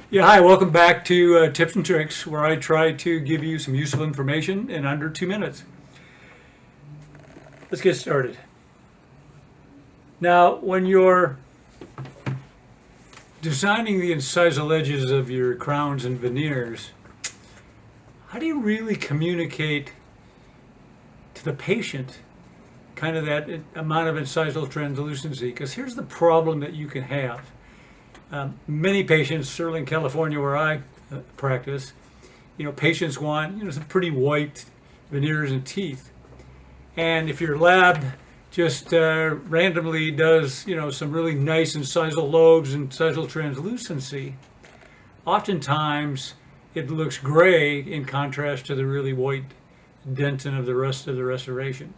Yeah, hi, welcome back to Tips and Tricks, where I try to give you some useful information in under 2 minutes. Let's get started. Now, when you're designing the incisal edges of your crowns and veneers, how do you really communicate to the patient kind of that amount of incisal translucency? Because here's the problem that you can have. Many patients, certainly in California where I practice, patients want some pretty white veneers and teeth. And if your lab just randomly does some really nice incisal lobes and incisal translucency, oftentimes it looks gray in contrast to the really white dentin of the rest of the restoration.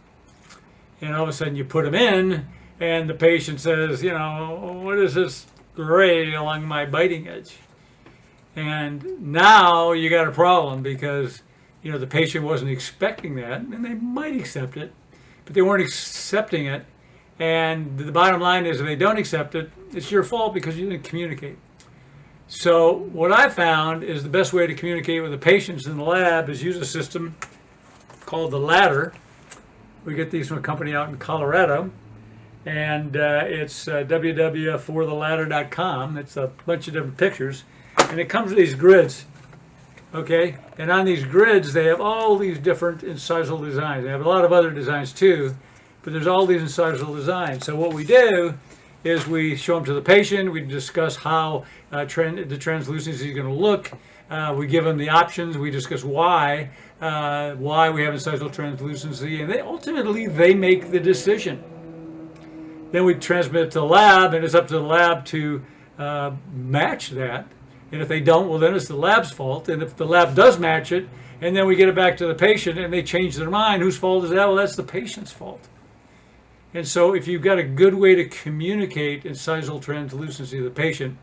And all of a sudden you put them in, and the patient says, what is this gray along my biting edge? And now you got a problem because the patient wasn't expecting that, and they might accept it, but they weren't accepting it. And the bottom line is, if they don't accept it, it's your fault because you didn't communicate. So what I found is the best way to communicate with the patients in the lab is use a system called the ladder. We get these from a company out in Colorado, and it's www.fortheladder.com. It's a bunch of different pictures, and it comes with these grids, okay? And on these grids, they have all these different incisal designs. They have a lot of other designs too, but there's all these incisal designs. So what we do is we show them to the patient. We discuss how the translucency is going to look. We give them the options. We discuss why we have incisal translucency, and ultimately they make the decision. Then we transmit it to the lab, and it's up to the lab to match that. And if they don't, well, then it's the lab's fault. And if the lab does match it, and then we get it back to the patient, and they change their mind, whose fault is that? Well, that's the patient's fault. And so if you've got a good way to communicate incisal translucency to the patient,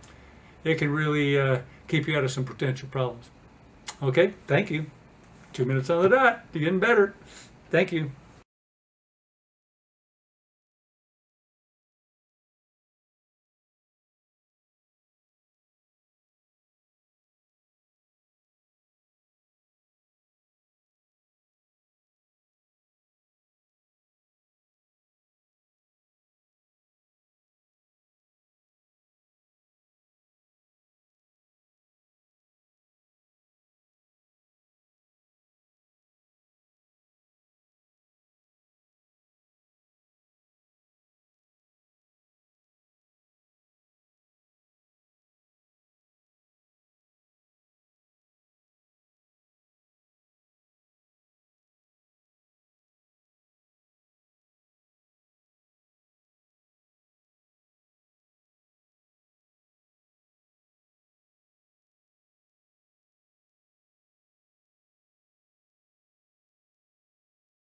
it can really keep you out of some potential problems. Okay, thank you. 2 minutes on the dot. You're getting better. Thank you.